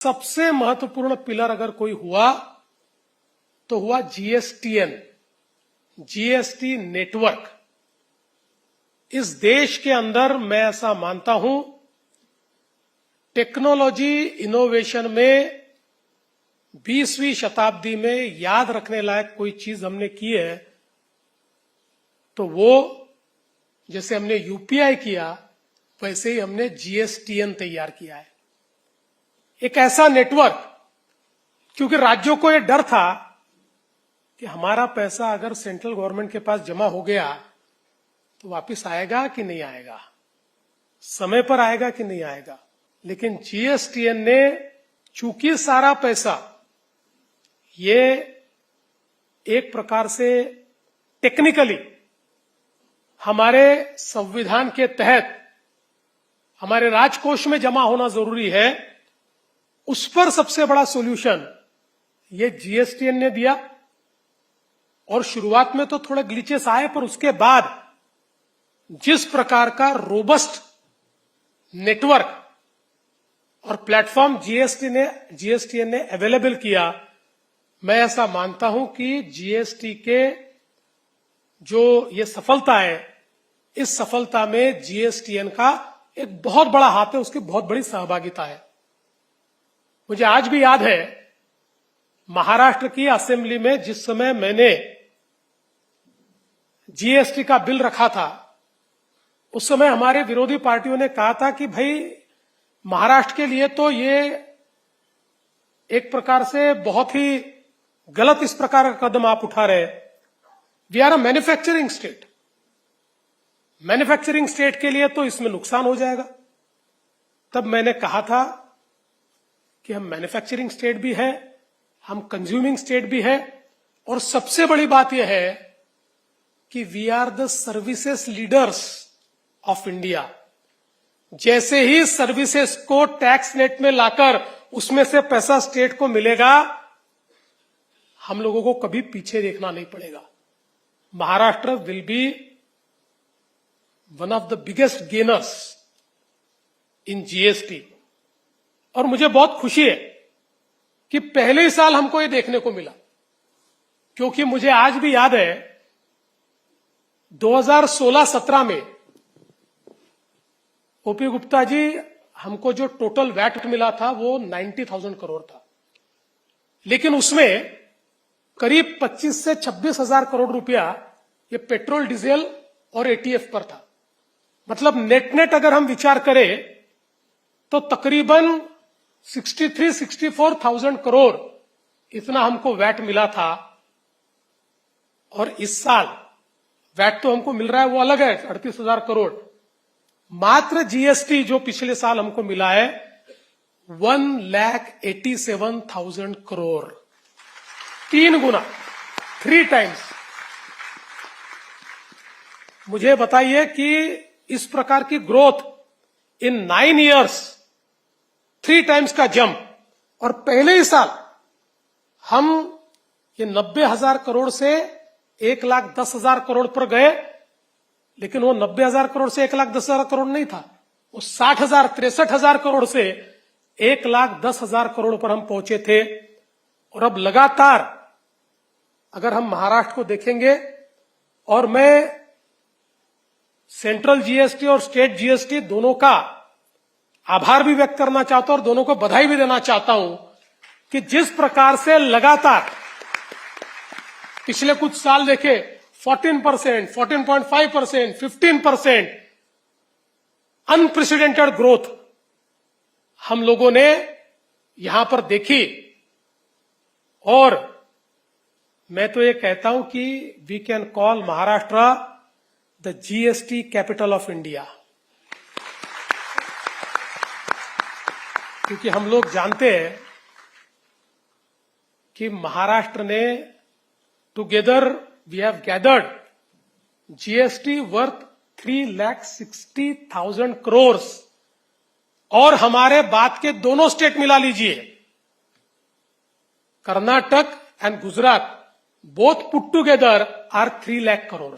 सबसे महत्वपूर्ण पिलर अगर कोई हुआ तो हुआ जीएसटीएन, जीएसटी नेटवर्क। इस देश के अंदर मैं ऐसा मानता हूं, टेक्नोलॉजी इनोवेशन में 20वीं शताब्दी में याद रखने लायक कोई चीज हमने की है तो वो, जैसे हमने यूपीआई किया वैसे ही हमने जीएसटीएन तैयार किया है। एक ऐसा नेटवर्क, क्योंकि राज्यों को यह डर था कि हमारा पैसा अगर सेंट्रल गवर्नमेंट के पास जमा हो गया तो वापस आएगा कि नहीं आएगा, समय पर आएगा कि नहीं आएगा। लेकिन जीएसटीएन ने, चूंकि सारा पैसा ये एक प्रकार से टेक्निकली हमारे संविधान के तहत हमारे राजकोष में जमा होना जरूरी है, उस पर सबसे बड़ा सॉल्यूशन ये जीएसटीएन ने दिया। और शुरुआत में तो थोड़े ग्लिचेस आए, पर उसके बाद जिस प्रकार का रोबस्ट नेटवर्क और प्लेटफॉर्म जीएसटीएन ने अवेलेबल किया, मैं ऐसा मानता हूं कि जीएसटी के जो ये सफलता है, इस सफलता में जीएसटीएन का एक बहुत बड़ा हाथ है, उसकी बहुत बड़ी सहभागिता है। मुझे आज भी याद है, महाराष्ट्र की असेंबली में जिस समय मैंने जीएसटी का बिल रखा था, उस समय हमारे विरोधी पार्टियों ने कहा था कि भाई महाराष्ट्र के लिए तो ये एक प्रकार से बहुत ही गलत इस प्रकार का कदम आप उठा रहे। We are a manufacturing state, manufacturing state के लिए तो इसमें नुकसान हो जाएगा। तब मैंने कहा था कि हम मैन्युफैक्चरिंग स्टेट भी है, हम कंज्यूमिंग स्टेट भी है, और सबसे बड़ी बात यह है कि we are the services leaders of India. जैसे ही सर्विसेज को टैक्स नेट में लाकर उसमें से पैसा स्टेट को मिलेगा, हम लोगों को कभी पीछे देखना नहीं पड़ेगा। Maharashtra will be one of the biggest gainers in GST. और मुझे बहुत खुशी है कि पहले ही साल हमको ये देखने को मिला, क्योंकि मुझे आज भी याद है 2016-17 में ओपी गुप्ता जी, हमको जो टोटल वैट मिला था वो 90,000 करोड़ था, लेकिन उसमें करीब 25 से 26 हजार करोड़ रुपया ये पेट्रोल, डीजल और एटीएफ पर था। मतलब नेट अगर हम विचार करें तो तकरीबन 63-64,000 करोड़ इतना हमको वैट मिला था। और इस साल वैट तो हमको मिल रहा है वो अलग है, 38,000 करोड़। मात्र जीएसटी जो पिछले साल हमको मिला है 1,87,000 करोड़, 3 गुना, 3 टाइम्स। मुझे बताइए कि इस प्रकार की ग्रोथ इन 9 इयर्स, 3 टाइम्स का जंप, और पहले ही साल हम ये 90,000 करोड़ से 1,10,000 करोड़ पर गए। लेकिन वो 90,000 करोड़ से 1,10,000 करोड़ नहीं था, वो 60,000, 63,000 करोड़ से 1,10,000 करोड़ पर हम पहुंचे थे। और अब लगातार अगर हम महाराष्ट्र को देखेंगे, और मैं सेंट्रल जीएसटी और स्टेट जीएसटी दोनों का आभार भी व्यक्त करना चाहता हूं और दोनों को बधाई भी देना चाहता हूं कि जिस प्रकार से लगातार पिछले कुछ साल देखे 14%, 14.5%, 15% अनप्रेसिडेंटेड ग्रोथ हम लोगों ने यहां पर देखी। और मैं तो ये कहता हूं कि we can call Maharashtra the GST capital of India, क्योंकि हम लोग जानते हैं कि महाराष्ट्र ने together we have gathered GST worth 3,60,000 crore. और हमारे बाद के दोनों स्टेट मिला लीजिए, Karnataka and Gujarat, both put together are 3 lakh crore.